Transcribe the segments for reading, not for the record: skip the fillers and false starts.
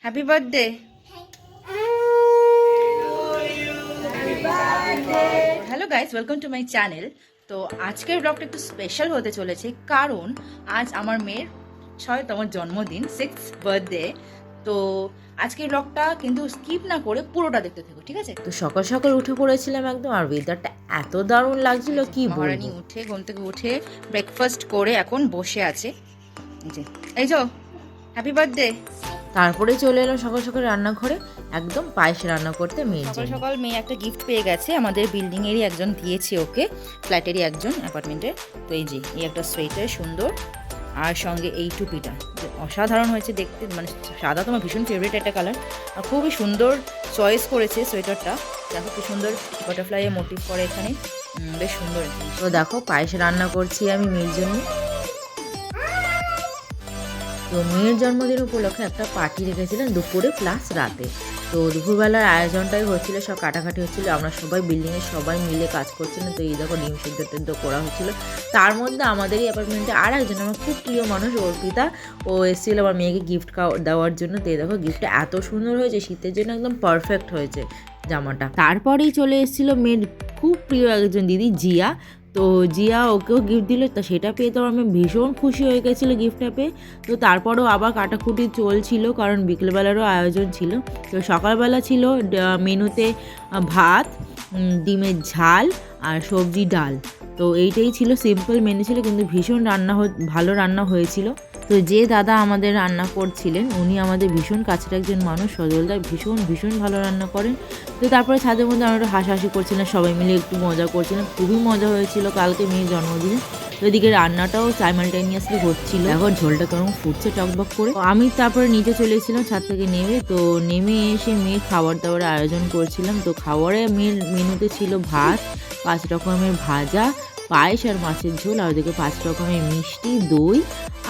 Happy birthday. Hello guys, welcome to my channel. তো আজকের ব্লগটা একটু স্পেশাল হতে চলেছে, কারণ আজ আমার মেয়ের 6তম জন্মদিন, 6th বার্থডে। তো আজকের ব্লগটা কিন্তু স্কিপ না করে পুরোটা দেখতে থাকো, ঠিক আছে? তো সকাল সকাল উঠে পড়েছিলাম একদম, আর ওয়েদারটা এত দারুণ লাগছিল কি মহারানী বলবো। উঠে ঘুম থেকে উঠে ব্রেকফাস্ট করে এখন বসে আছে। এই যে হ্যাপি বার্থডে। তারপরে চলে এলাম সকাল সকাল রান্নাঘরে, একদম পায়েস রান্না করতে মেয়ের সকাল জন্য। সকাল মেয়ে একটা গিফট পেয়ে গেছে, আমাদের বিল্ডিংয়েরই একজন দিয়েছে ওকে, ফ্ল্যাটেরই একজন অ্যাপার্টমেন্টের। তো এই যে এই একটা সোয়েটার সুন্দর, আর সঙ্গে এই টুপিটা অসাধারণ হয়েছে দেখতে, মানে সাদা তোমার ভীষণ ফেভারিট একটা কালার, আর খুবই সুন্দর চয়েস করেছে সোয়েটারটা। দেখো কি সুন্দর বাটারফ্লাইয়ের মোটিভ করে এখানে, বেশ সুন্দর। তো দেখো পায়েস রান্না করছি আমি মেয়ের জন্য। তো মেয়ের জন্মদিন উপলক্ষে একটা পার্টি রেখেছিলেন দুপুরে প্লাস রাতে। তো দুপুরবেলার আয়োজনটাই হচ্ছিলো, সব কাটাকাটি হচ্ছিলো, আমরা সবাই বিল্ডিংয়ের সবাই মিলে কাজ করছিলাম। তো এই দেখো ডিম সিদ্ধ টিদ্ধ করা হচ্ছিলো। তার মধ্যে আমাদেরই অ্যাপার্টমেন্টে আর একজন আমার খুব প্রিয় মানুষ অর্পিতা, ও এসেছিলো আমার মেয়েকে গিফট দেওয়ার জন্য। তো এই দেখো গিফটটা এত সুন্দর হয়েছে, শীতের জন্য একদম পারফেক্ট হয়েছে জামাটা। তারপরেই চলে এসেছিলো মেয়ের খুব প্রিয় একজন দিদি জিয়া। তো জিয়া ওকেও গিফট দিল, তো সেটা পেয়ে তো আমি ভীষণ খুশি হয়ে গেছিলো গিফটটা পেয়ে। তো তারপরেও আবার কাটাকুটি চলছিল, কারণ বিকেলবেলারও আয়োজন ছিল। তো সকালবেলা ছিল মেনুতে ভাত, ডিমের ঝাল আর সবজি ডাল। তো এইটাই ছিল, সিম্পল মেনু ছিল, কিন্তু ভীষণ ভালো রান্না হয়েছিল। তো যে দাদা আমাদের রান্না করছিলেন উনি আমাদের ভীষণ কাছের একজন মানুষ, সজলদা ভীষণ ভীষণ ভালো রান্না করেন। তো তারপরে ছাদের মধ্যে আমরা একটু হাসাহাসি করছিলাম, সবাই মিলে একটু মজা করছিলাম, খুবই মজা হয়েছিল কালকে মেয়ের জন্মদিনে। তো এদিকে রান্নাটাও সাইমালটেনিয়াসলি হচ্ছিল। এখন ঝোলটা কেমন ফুটছে টকবক করে। আমি তারপরে নিচে চলে এসেছিলাম ছাদ থেকে নেমে। তো নেমে এসে মেয়ের খাবার দাবারের আয়োজন করছিলাম। তো খাবারে মেয়ের মেনুতে ছিল ভাত, 5 রকমের ভাজা, পায়েস আর মাছের ঝোল, আর ওদিকে 5 রকমের মিষ্টি, দই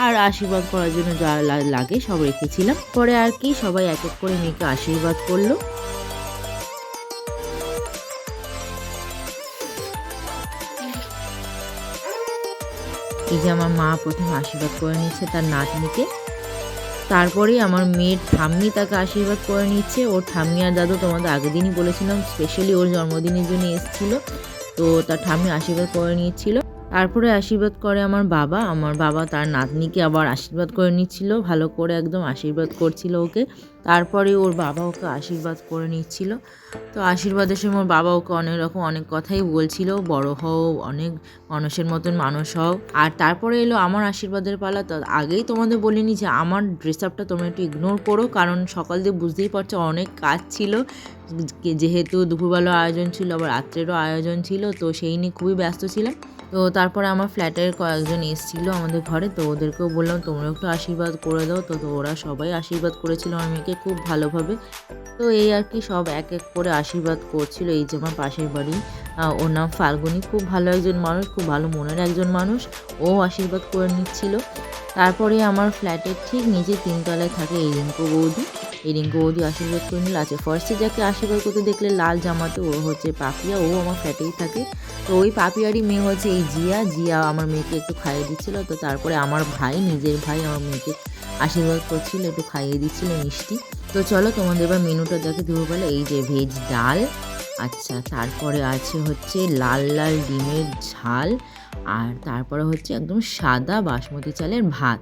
আর আশীর্বাদ করার জন্য যা লাগে সব রেখেছিলাম। পরে আর কি সবাই এক এক করে মেয়েকে আশীর্বাদ করলো। এই যে আমার মা প্রথমে আশীর্বাদ করে নিচ্ছে তার নাতনিকে, তারপরেই আমার মেয়ের ঠাম্মি তাকে আশীর্বাদ করে নিচ্ছে। ওর ঠাম্মি আর দাদু তোমাদের আগের দিনই বলেছিলাম স্পেশালি ওর জন্মদিনের জন্য এসেছিল। তো তার ঠাম্মি আশীর্বাদ করে নিচ্ছিল। তারপরে আশীর্বাদ করে আমার বাবা তার নাতনিকে আবার আশীর্বাদ করে নিচ্ছিল, ভালো করে একদম আশীর্বাদ করছিল ওকে। তারপরে ওর বাবা ওকে আশীর্বাদ করে নিচ্ছিল। তো আশীর্বাদের সময় ওর বাবা ওকে অনেক কথাই বলছিল, বড় হও, অনেক মানুষের মতন মানুষ হও। আর তারপরে এলো আমার আশীর্বাদের পালা। তো আগেই তোমাদের বলিনি যে আমার ড্রেস আপটা তোমরা একটু ইগনোর করো, কারণ সকাল দিয়ে বুঝতেই পারছো অনেক কাজ ছিল, যেহেতু দুপুরবেলা আয়োজন ছিল আবার রাত্রেরও আয়োজন ছিল। তো সেই নিয়ে খুবই ব্যস্ত ছিলাম। তো তারপরে আমার ফ্ল্যাটের কয়েকজন এসেছিলো আমাদের ঘরে, তো ওদেরকেও বললাম তোমরা একটু আশীর্বাদ করে দাও। তো ওরা সবাই আশীর্বাদ করেছিল আমার মেয়েকে খুব ভালোভাবে। তো এই আর কি সব এক এক করে আশীর্বাদ করছিল। এই যে আমার পাশের বাড়ি, ওর নাম ফাল্গুনি, খুব ভালো একজন মানুষ, খুব ভালো মনের একজন মানুষ, ও আশীর্বাদ করে নিচ্ছিল। তারপরে আমার ফ্ল্যাটের ঠিক নিচে 3 তলায় থাকে এই রিঙ্কু বৌদি আশীর্বাদ করে নিল। আচ্ছা, ফার্স্টে যাকে আশীর্বাদ করতে দেখলে লাল জামাতে, ও হচ্ছে পাপিয়া, ও আমার ফ্ল্যাটেই থাকে। তো ওই পাপিয়ারই মেয়ে হচ্ছে এই জিয়া আমার মেয়েকে একটু খাইয়ে দিচ্ছিলো। তো তারপরে আমার নিজের ভাই আমার মেয়েকে আশীর্বাদ করছিল, একটু খাইয়ে দিচ্ছিল মিষ্টি। তো চলো তোমাদের এবার মেনুটা দেখে দুপুরবেলা। এই যে ভেজ ডাল, আচ্ছা তারপরে আছে হচ্ছে লাল লাল ডিমের ঝাল, আর তারপরে হচ্ছে একদম সাদা বাসমতি চালের ভাত।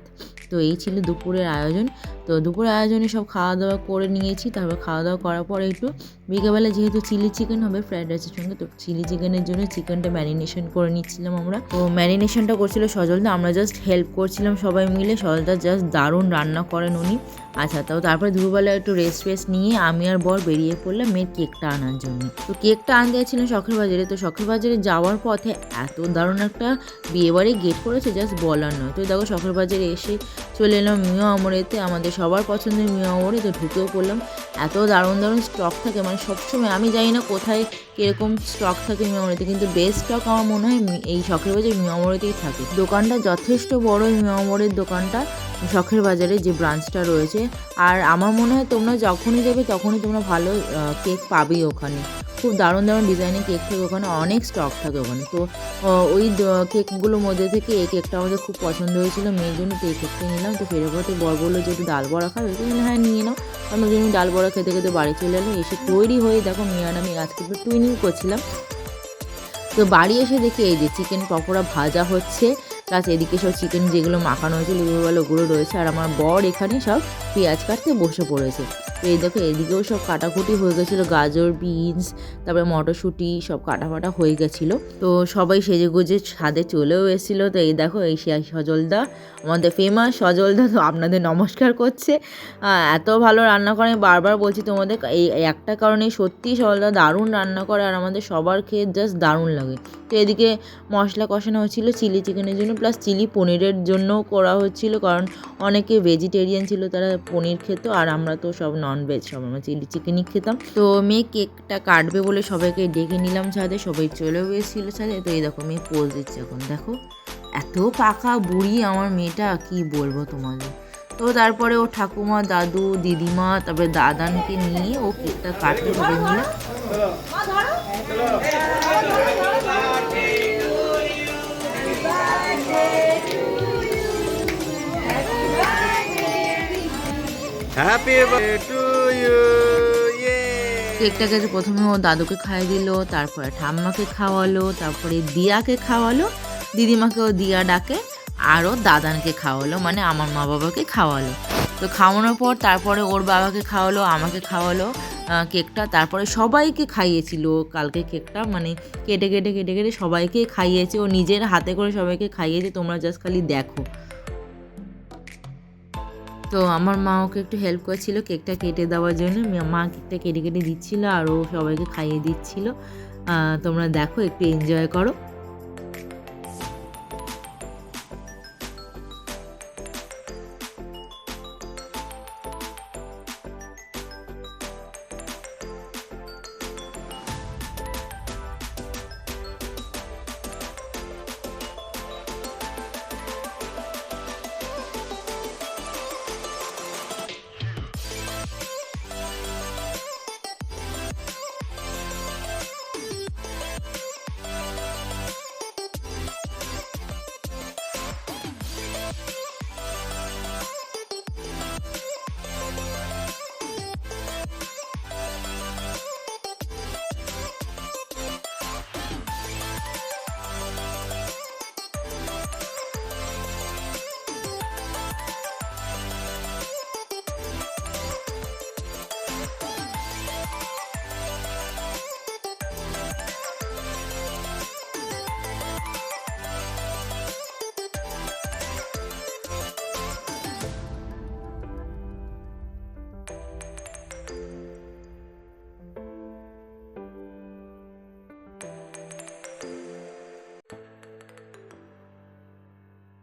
তো এই ছিল দুপুরের আয়োজন। তো দুপুরের আয়োজনে সব খাওয়া দাওয়া করে নিয়েছি। তারপর খাওয়া দাওয়া করার পরে একটু বিকেলবেলা যেহেতু চিলি চিকেন হবে ফ্রাইড রাইসের সঙ্গে, তো চিলি চিকেনের জন্য চিকেনটা ম্যারিনেশন করে নিচ্ছিলাম আমরা। তো ম্যারিনেশনটা করছিল সজলদা, আমরা জাস্ট হেল্প করছিলাম সবাই মিলে। সজলদা জাস্ট দারুণ রান্না করেন উনি। আচ্ছা, তো তারপরে দুপুরবেলা একটু রেস্ট নিয়ে আমি আর বর বেরিয়ে পড়লাম মেয়ের কেকটা আনার জন্য। তো কেকটা আনতে যাচ্ছিলাম শখের বাজারে। তো শখের বাজারে যাওয়ার পথে এত দারুণ একটা বিয়েবাড়ি গেট করেছে জাস্ট বলার নয়। তো দেখো শখের বাজারে এসে চলে এলাম মিয়া আমরেতে, আমাদের সবার পছন্দের মিয়া আমরে। তো ঢুকেও পড়লাম, এত দারুণ দারুণ স্টক থাকে, মানে সবসময় আমি জানি না কোথায় কীরকম স্টক থাকে মিয়া আমরেতে, কিন্তু বেস্ট স্টক আমার মনে হয় এই শখের বাজার মিয়া আমরেতেই থাকে। দোকানটা যথেষ্ট বড়, এই মিয়া আমরের দোকানটা শখের বাজারে যে ব্রাঞ্চটা রয়েছে। আর আমার মনে হয় তোমরা যখনই যাবে তখনই তোমরা ভালো কেক পাবেই ওখানে। খুব দারুণ দারুণ ডিজাইনের কেক থাকে ওখানে, অনেক স্টক থাকে ওখানে। তো ওই কেকগুলোর মধ্যে থেকে এই কেকটা আমাদের খুব পছন্দ হয়েছিল মেয়ের জন্য, তো এই কেকটা নিলাম। তো ফেরো পথে বর বললো যে একটু ডাল বড়া খাবে, তো হ্যাঁ নিয়ে নাও। আমরা দুজন ডাল বড়া খেতে খেতে বাড়ি চলে এলাম। এসে তৈরি হয়ে দেখো মিয়া আর আমি আজকে একটু টুইনিং করছিলাম। তো বাড়ি এসে দেখি এই যে চিকেন পকোড়া ভাজা হচ্ছে, প্লাস এদিকে সব চিকেন যেগুলো মাখানো হয়েছিল ওগুলো রয়েছে, আর আমার বর এখানে সব পেঁয়াজ কাটতে বসে পড়েছে। তো এই দেখো এদিকেও সব কাটাকুটি হয়ে গেছিলো, গাজর, বিনস, তারপরে মটরশুঁটি সব কাটা হয়ে গেছিলো। তো সবাই সেজে গুজে ছাদে চলেও এসেছিলো। তো এই দেখো এই সজলদা, আমাদের ফেমাস সজলদা, তো আপনাদের নমস্কার করছে। এত ভালো রান্না করে, আমি বারবার বলছি তোমাদের, এই একটা কারণে সত্যি সজলদা দারুণ রান্না করে, আর আমাদের সবার খেয়ে জাস্ট দারুণ লাগে। তো এদিকে মশলা কষানো হচ্ছিলো চিলি চিকেনের জন্য, প্লাস চিলি পনিরের জন্যও করা হচ্ছিলো, কারণ অনেকে ভেজিটেরিয়ান ছিল, তারা পনির খেত, আর আমরা তো সব ননভেজ, সব আমরা চিলি চিকেনই খেতাম। তো মেয়ে কেকটা কাটবে বলে সবাইকে ডেকে নিলাম ছাদে, সবাই চলেও এসেছিলো ছাদে। তো এই দেখো মেয়ে পোজ দিচ্ছে এখন, দেখো এত পাকা বুড়ি আমার মেয়েটা, কি বলবো তোমাদের। তো তারপরে ও ঠাকুমা, দাদু, দিদিমা, তারপরে দাদানকে নিয়ে ও কেকটা কাটলো সবাই মিলে। Happy birthday to you. কেকটাকে প্রথমে ও দাদুকে খাইয়ে দিল, তারপরে ঠাম্মাকে খাওয়ালো, তারপরে দিয়াকে খাওয়ালো, দিদিমাকেও দিয়া ডাকে, আরও দাদানকে খাওয়ালো, মানে আমার মা বাবাকে খাওয়ালো। তো খাওয়ানোর পর তারপরে ওর বাবাকে খাওয়ালো, আমাকে খাওয়ালো কেকটা, তারপরে সবাইকে খাইয়েছিল কালকে কেকটা, মানে কেটে কেটে কেটে কেটে সবাইকে খাইয়েছে, ও নিজের হাতে করে সবাইকে খাইয়েছে, তোমরা জাস্ট খালি দেখো। তো আমার মা ওকে একটু হেল্প করছিল কেকটা কেটে দেওয়ার জন্য, মা কেকটা কেটে কেটে দিচ্ছিলো, আর ও সবাইকে খাইয়ে দিচ্ছিলো। তোমরা দেখো, একটু এনজয় করো।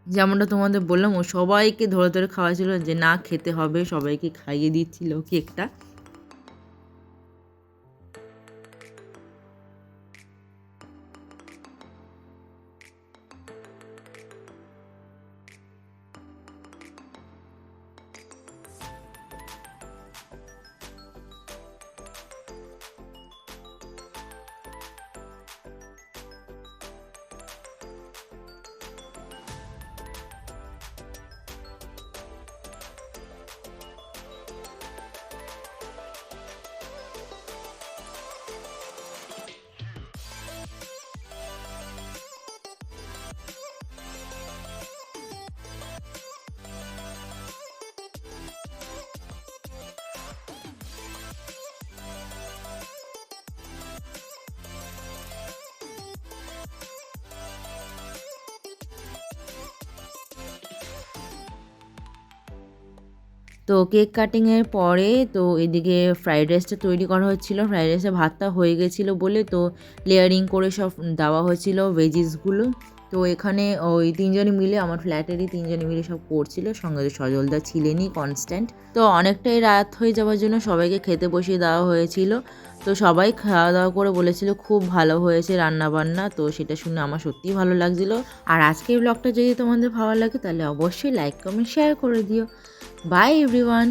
যেমনটা তোমাদের বললাম, ও সবাইকে ধরে ধরে খাওয়াছিল, যে না খেতে হবে, সবাইকে খাইয়ে দিচ্ছিল কেকটা। তো কেক কাটিংয়ের পরে তো এদিকে ফ্রাইড রাইসটা তৈরি করা হচ্ছিলো। ফ্রাইড রাইসে ভাতটা হয়ে গেছিলো বলে তো লেয়ারিং করে সব দেওয়া হচ্ছিলো ভেজিসগুলো। তো এখানে ওই তিনজনে মিলে, আমার ফ্ল্যাটেরই তিনজনে মিলে সব করছিল, সঙ্গে সজলদা ছিলেনই কনস্ট্যান্ট। তো অনেকটাই রাত হয়ে যাওয়ার জন্য সবাইকে খেতে বসিয়ে দেওয়া হয়েছিল। তো সবাই খাওয়া দাওয়া করে বলেছিল খুব ভালো হয়েছে রান্নাবান্না। তো সেটা শুনে আমার সত্যিই ভালো লাগছিলো। আর আজকের ব্লগটা যদি তোমাদের ভালো লাগে তাহলে অবশ্যই লাইক, কমেন্ট, শেয়ার করে দিও। By everyone.